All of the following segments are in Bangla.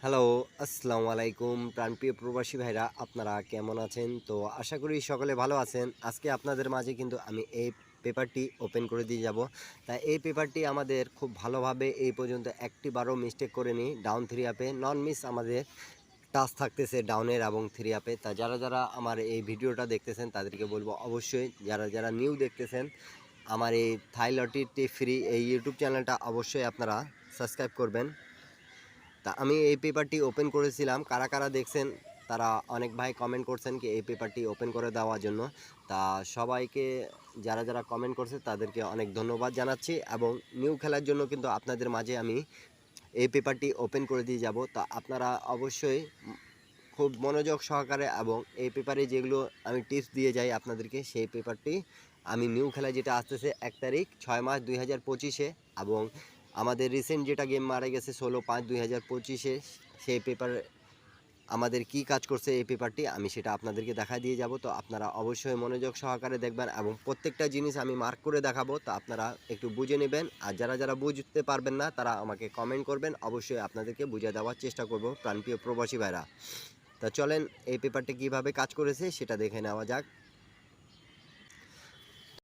হ্যালো, আসসালামু আলাইকুম প্রাণপ্রিয় প্রবাসী ভাইরা আপনারা কেমন আছেন? তো আশা করি সকলে ভালো আছেন। আজকে আপনাদের মাঝে কিন্তু আমি এই পেপারটি ওপেন করে দিয়ে যাব। তা এই পেপারটি আমাদের খুব ভালোভাবে এই পর্যন্ত একটি বারও মিস্টেক করেনি। ডাউন 3 অ্যাপে নন মিস আমাদের টাচ থাকতেছে ডাউনের এবং 3 অ্যাপে। তা যারা আমার এই ভিডিওটা দেখতেছেন তাদেরকে বলবো অবশ্যই যারা নিউ দেখতেছেন আমার এই থাই লটারি টিপ ফ্রি এই ইউটিউব চ্যানেলটা অবশ্যই আপনারা সাবস্ক্রাইব করবেন। তা আমি এই পেপারটি ওপেন করেছিলাম, কারা দেখছেন তারা অনেক ভাই কমেন্ট করছেন কি এই পেপারটি ওপেন করে দেওয়ার জন্য। তা সবাইকে যারা কমেন্ট করছে তাদেরকে অনেক ধন্যবাদ জানাচ্ছি এবং নিউ খেলার জন্য কিন্তু আপনাদের মাঝে আমি এই পেপারটি ওপেন করে দিয়ে যাব। তা আপনারা অবশ্যই খুব মনোযোগ সহকারে এবং এই পেপারে যেগুলো আমি টিপস দিয়ে যাই আপনাদেরকে সেই পেপারটি আমি নিউ খেলায় যেটা আসতেছে 1 তারিখ 6 মাস 2025-এ এবং আমাদের রিসেন্ট যেটা গেম মারা গেছে 16/5/2025-এ সেই পেপার আমাদের কি কাজ করছে এই পেপারটি আমি সেটা আপনাদেরকে দেখা দিয়ে যাব। তো আপনারা অবশ্যই মনোযোগ সহকারে দেখবেন এবং প্রত্যেকটা জিনিস আমি মার্ক করে দেখাবো, তো আপনারা একটু বুঝে নেবেন। আর যারা বুঝতে পারবেন না তারা আমাকে কমেন্ট করবেন, অবশ্যই আপনাদেরকে বুঝিয়ে দেওয়ার চেষ্টা করব প্রাণপ্রিয় প্রবাসী ভাইরা। তা চলেন এই পেপারটি কিভাবে কাজ করেছে সেটা দেখে নেওয়া যাক।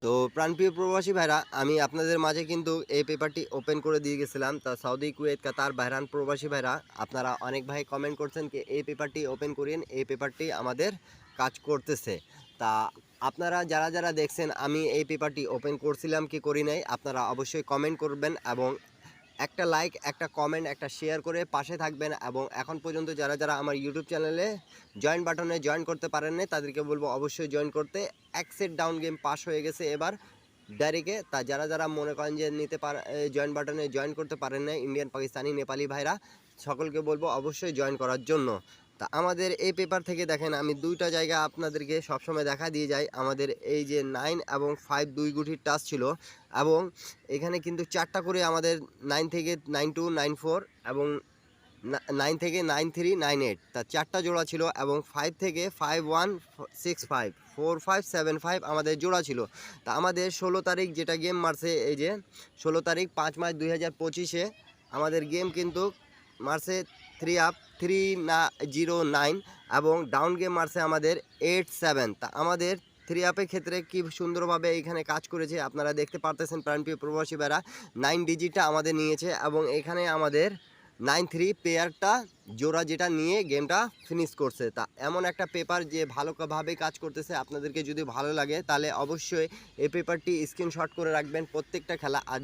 তো প্রাণপ্রিয় প্রবাসী ভাইরা আমি আপনাদের মাঝে কিন্তু এই পেপারটি ওপেন করে দিয়ে গেছিলাম। তা সৌদি, কুয়েত, কাতার, বাহরান প্রবাসী ভাইরা আপনারা অনেক ভাই কমেন্ট করছেন কি এই পেপারটি ওপেন করিন, এই পেপারটি আমাদের কাজ করতেছে। তা আপনারা যারা দেখছেন আমি এই পেপারটি ওপেন করছিলাম কি করি নাই আপনারা অবশ্যই কমেন্ট করবেন এবং একটা লাইক, একটা কমেন্ট, একটা শেয়ার করে পাশে থাকবেন এবং এখন পর্যন্ত যারা আমার ইউটিউব চ্যানেলে জয়েন বাটনে জয়েন করতে পারেন না তাদেরকে বলবো অবশ্যই জয়েন করতে। এক সেট ডাউন গেম পাস হয়ে গেছে এবার ডাইরেক্টে। তা যারা মনে করেন যে জয়েন বাটনে জয়েন করতে পারেন না ইন্ডিয়ান, পাকিস্তানি, নেপালি ভাইরা সকলকে বলবো অবশ্যই জয়েন করার জন্য। তা আমাদের এই পেপার থেকে দেখেন আমি দুইটা জায়গা আপনাদেরকে সবসময় দেখা দিয়ে যাই। আমাদের এই যে 9 এবং 5 দুই গুঠির টাচ ছিল এবং এখানে কিন্তু 4টা করে আমাদের 9 থেকে 9-2 9-4 এবং 9 থেকে 9-3 9-8 তা 4টা জোড়া ছিল এবং 5 থেকে 5-1 6-5 4-5 7-5 আমাদের জোড়া ছিল। তা আমাদের 16 তারিখ যেটা গেম মারছে এই যে 16 তারিখ 5 মার্চ 2025-এ আমাদের গেম কিন্তু মারছে 3-0-9 এবং ডাউন গেম মারছে আমাদের 8-7। তা আমাদের 3 আপের ক্ষেত্রে কি সুন্দরভাবে এখানে কাজ করেছে আপনারা দেখতে পারতেছেন প্রাণপ্রিয় প্রবাসী ভাইরা। 9 ডিজিটটা আমাদের নিয়েছে এবং এখানে আমাদের 9-3 পেয়ারটা জোড়া যেটা নিয়ে গেমটা ফিনিশ করছে। তা এমন একটা পেপার যে ভালোভাবে কাজ করতেছে, আপনাদেরকে যদি ভালো লাগে তাহলে অবশ্যই এই পেপারটি স্ক্রিনশট করে রাখবেন প্রত্যেকটা খেলা। আর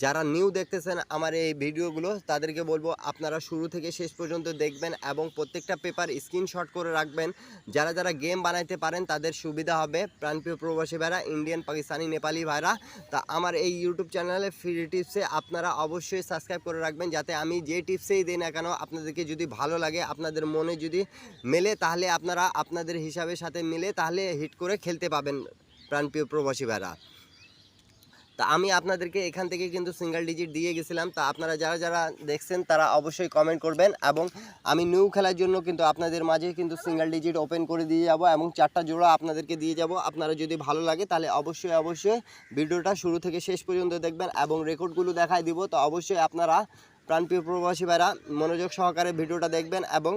যারা নিউ দেখতেছেন আমার এই ভিডিওগুলো তাদেরকে বলবো আপনারা শুরু থেকে শেষ পর্যন্ত দেখবেন এবং প্রত্যেকটা পেপার স্ক্রিনশট করে রাখবেন। যারা গেম বানাইতে পারেন তাদের সুবিধা হবে প্রাণপ্রিয় প্রবাসী ভাইরা, ইন্ডিয়ান, পাকিস্তানি, নেপালি ভাইরা। তা আমার এই ইউটিউব চ্যানেলে ফ্রি টিপসে আপনারা অবশ্যই সাবস্ক্রাইব করে রাখবেন যাতে আমি যে টিপসেই দিই না কেন আপনাদেরকে যদি ভালো লাগে, আপনাদের মনে যদি মেলে তাহলে আপনারা আপনাদের হিসাবের সাথে মিলে তাহলে হিট করে খেলতে পাবেন প্রাণপ্রিয় প্রবাসী ভাইরা। তা আমি আপনাদেরকে এখান থেকে কিন্তু সিঙ্গেল ডিজিট দিয়ে গেছিলাম। তা আপনারা যারা দেখছেন তারা অবশ্যই কমেন্ট করবেন এবং আমি নিউ খেলার জন্য কিন্তু আপনাদের মাঝে কিন্তু সিঙ্গেল ডিজিট ওপেন করে দিয়ে যাব এবং 4টা জোড়া আপনাদেরকে দিয়ে যাব। আপনারা যদি ভালো লাগে তাহলে অবশ্যই ভিডিওটা শুরু থেকে শেষ পর্যন্ত দেখবেন এবং রেকর্ডগুলো দেখাই দিব। তো অবশ্যই আপনারা প্রাণপ্রিয় প্রবাসী ভাইরা মনোযোগ সহকারে ভিডিওটা দেখবেন এবং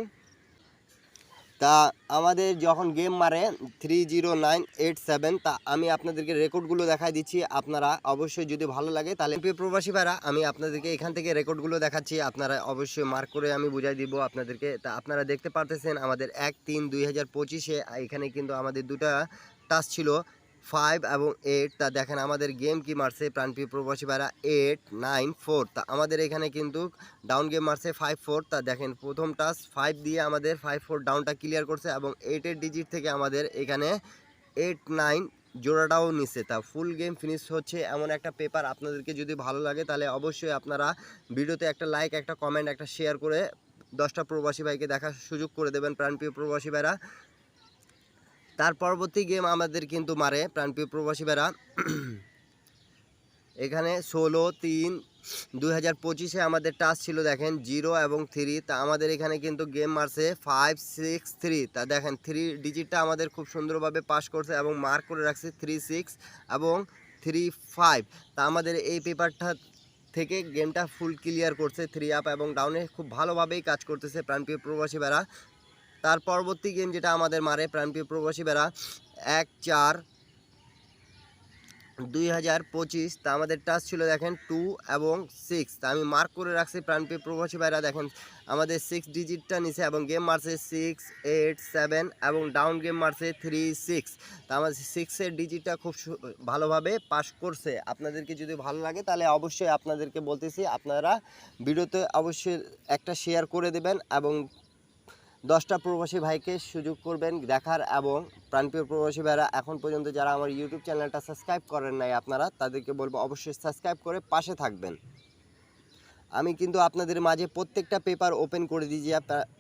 তা আমাদের যখন গেম মারে 30987 তা আমি আপনাদেরকে রেকর্ডগুলো দেখাই দিচ্ছি। আপনারা অবশ্যই যদি ভালো লাগে তাহলে প্রিয় প্রবাসী ভাইরা আমি আপনাদেরকে এখান থেকে রেকর্ডগুলো দেখাচ্ছি, আপনারা অবশ্যই মার্ক করে আমি বুঝাই দিব আপনাদেরকে। তা আপনারা দেখতে পারতেছেন আমাদের 1-3-2025-এ এখানে কিন্তু আমাদের দুটা টাচ ছিল 5 এবং 8। তা দেখেন আমাদের গেম কি মারছে প্রাণপ্রিয় প্রবাসী ভাইরা 8-9-4। তা আমাদের এখানে কিন্তু ডাউন গেম মারছে 5-4। তা দেখেন প্রথম টাচ 5 দিয়ে আমাদের 5-4 ডাউনটা ক্লিয়ার করছে এবং 8-এর ডিজিট থেকে আমাদের এখানে 8-9 জোড়াটাও নিচ্ছে। তা ফুল গেম ফিনিশ হচ্ছে এমন একটা পেপার। আপনাদেরকে যদি ভালো লাগে তাহলে অবশ্যই আপনারা ভিডিওতে একটা লাইক, একটা কমেন্ট, একটা শেয়ার করে 10টা প্রবাসী ভাইকে দেখার সুযোগ করে দেবেন প্রাণপ্রিয় প্রবাসী ভাইরা। তার পরবর্তী গেম আমাদের কিন্তু মারে প্রাণপ্রিয় প্রবাসী ভাইরা এখানে 16-3-2025-এ আমাদের টাচ ছিল দেখেন 0 এবং 3। তা আমাদের এখানে কিন্তু গেম মারছে 5-6-3। তা দেখেন 3 ডিজিটটা আমাদের খুব সুন্দরভাবে পাস করছে এবং মার্ক করে রাখছে 3-6 এবং 3-5। তা আমাদের এই পেপারটা থেকে গেমটা ফুল ক্লিয়ার করছে। 3 আপ এবং ডাউনে খুব ভালোভাবেই কাজ করতেছে প্রাণপ্রিয় প্রবাসী ভাইরা। তার পরবর্তী গেম যেটা আমাদের মারে প্রাণপ্রিয় প্রবাসী ভাইরা 1/4/2025, তা আমাদের টাচ ছিল দেখেন 2 এবং 6। তা আমি মার্ক করে রাখছি প্রাণপ্রিয় প্রবাসী ভাইরা, দেখেন আমাদের 6 ডিজিটটা নিচে এবং গেম মারছে 6, 8, 7 এবং ডাউন গেম মারছে 3, 6। তা আমাদের 6-এর ডিজিটটা খুব ভালোভাবে পাস করছে। আপনাদেরকে যদি ভালো লাগে তাহলে অবশ্যই আপনাদেরকে বলতেছি আপনারা ভিডিওতে অবশ্যই একটা শেয়ার করে দেবেন এবং 10টা প্রবাসী ভাইকে সুযোগ করবেন দেখার। এবং প্রাণপ্রিয় প্রবাসী ভাইরা এখন পর্যন্ত যারা আমার ইউটিউব চ্যানেলটা সাবস্ক্রাইব করেন নাই আপনারা তাদেরকে বলবো অবশ্যই সাবস্ক্রাইব করে পাশে থাকবেন। আমি কিন্তু আপনাদের মাঝে প্রত্যেকটা পেপার ওপেন করে দিয়েছি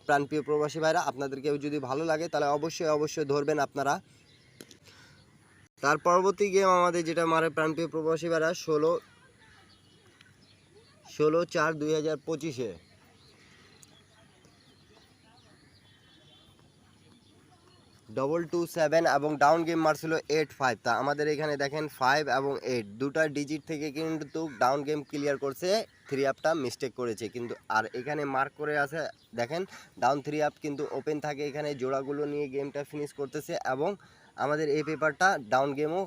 প্রাণপ্রিয় প্রবাসী ভাইরা, আপনাদেরকে যদি ভালো লাগে তাহলে অবশ্যই ধরবেন আপনারা। তার পরবর্তী গেম আমাদের যেটা মারে প্রাণপ্রিয় প্রবাসী ভাইরা 16/4/2025-এ 227 এবং ডাউন গেম মারছিল 8-5। তা আমাদের এখানে দেখেন 5 এবং 8 দুটা ডিজিট থেকে কিন্তু ডাউন গেম ক্লিয়ার করছে। 3 আপটা মিস্টেক করেছে কিন্তু, আর এখানে মার্ক করে আছে দেখেন ডাউন 3 আপ কিন্তু ওপেন থাকে, এখানে জোড়াগুলো নিয়ে গেমটা ফিনিশ করতেছে এবং আমাদের এই পেপারটা ডাউন গেমও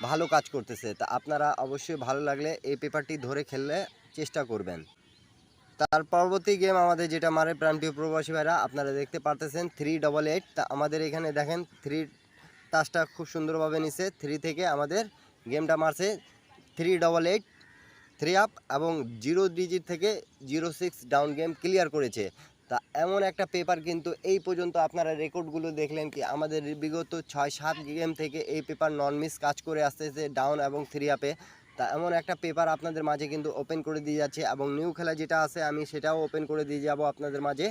ভালো কাজ করতেছে। তা আপনারা অবশ্যই ভালো লাগলে এই পেপারটি ধরে খেললে চেষ্টা করবেন। তার পরবর্তী গেম আমাদের যেটা মারে প্রাণপ্রিয় প্রবাসী ভাইরা আপনারা দেখতে পারতেছেন 388। তা আমাদের এখানে দেখেন 3 টাচটা খুব সুন্দরভাবে নিছে। 3 থেকে আমাদের গেমটা মারছে 388 3 আপ এবং 0 ডিজিট থেকে 06 ডাউন গেম ক্লিয়ার করেছে। তা এমন একটা পেপার কিন্তু এই পর্যন্ত আপনারা রেকর্ডগুলো দেখলেন কি আমাদের বিগত 6-7 গেম থেকে এই পেপার নন মিস কাজ করে আসতেছে ডাউন এবং 3 আপে। তা এমন একটা পেপার আপনাদের মাঝে কিন্তু ওপেন করে দিয়ে যাচ্ছে এবং নিউ খেলা যেটা আছে আমি সেটাও ওপেন করে দিয়ে যাব আপনাদের মাঝে।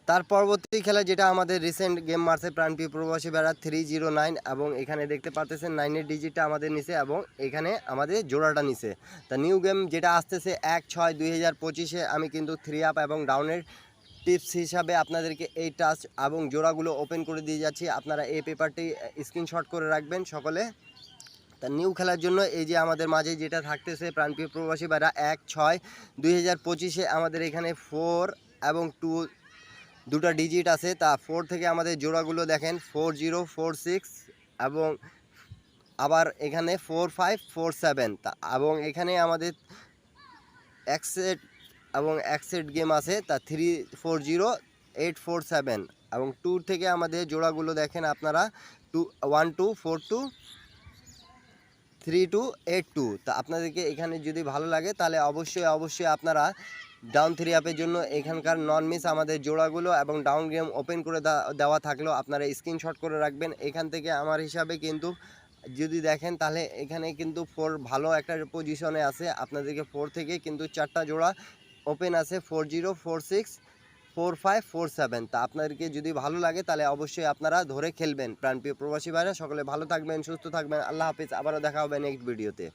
তার পরবর্তী খেলা যেটা আমাদের রিসেন্ট গেম মারছে প্রাণপ্রিয় প্রবাসী ভাইরা 309 এবং এখানে দেখতে পারতেছেন 9-এর ডিজিটটা আমাদের নিচে এবং এখানে আমাদের জোড়াটা নিচে। তা নিউ গেম যেটা আসতেছে 1/6/2025-এ আমি কিন্তু 3 আপ এবং ডাউনের টিপস হিসাবে আপনাদেরকে এই টাচ এবং জোড়াগুলো ওপেন করে দিয়ে যাচ্ছি। আপনারা এই পেপারটি স্ক্রিনশট করে রাখবেন সকলে। তা নিউ খেলার জন্য এই যে আমাদের মাঝে যেটা থাকতেছে প্রাণপ্রিয় প্রবাসী ভাইরা 1/6/2025-এ আমাদের এখানে 4 এবং 2 দুটা ডিজিট আছে। তা 4 থেকে আমাদের জোড়াগুলো দেখেন 4046 এবং আবার এখানে 4547। তা এবং এখানে আমাদের এক সেট এবং এক সেট গেম আছে তা 340847 এবং 2 থেকে আমাদের জোড়াগুলো দেখেন আপনারা 1242 3282। তা আপনাদেরকে এখানে যদি ভালো লাগে তাহলে অবশ্যই আপনারা ডাউন 3 আপের জন্য এখানকার নন মিস আমাদের জোড়াগুলো এবং ডাউন গেম ওপেন করে দেওয়া থাকলেও আপনারা স্ক্রিনশট করে রাখবেন। এখান থেকে আমার হিসাবে কিন্তু যদি দেখেন তাহলে এখানে কিন্তু 4 ভালো একটা পজিশনে আছে। আপনাদেরকে 4 থেকে কিন্তু 4টা জোড়া ওপেন আছে 4046 4547। তা আপনাদেরকে যদি ভালো লাগে তাহলে অবশ্যই আপনারা ধরে খেলবেন। প্রাণপ্রিয় প্রবাসী ভাইরা সকলে ভালো থাকবেন, সুস্থ থাকবেন। আল্লাহ হাফিজ, আবারও দেখা হবে নেক্সট ভিডিওতে।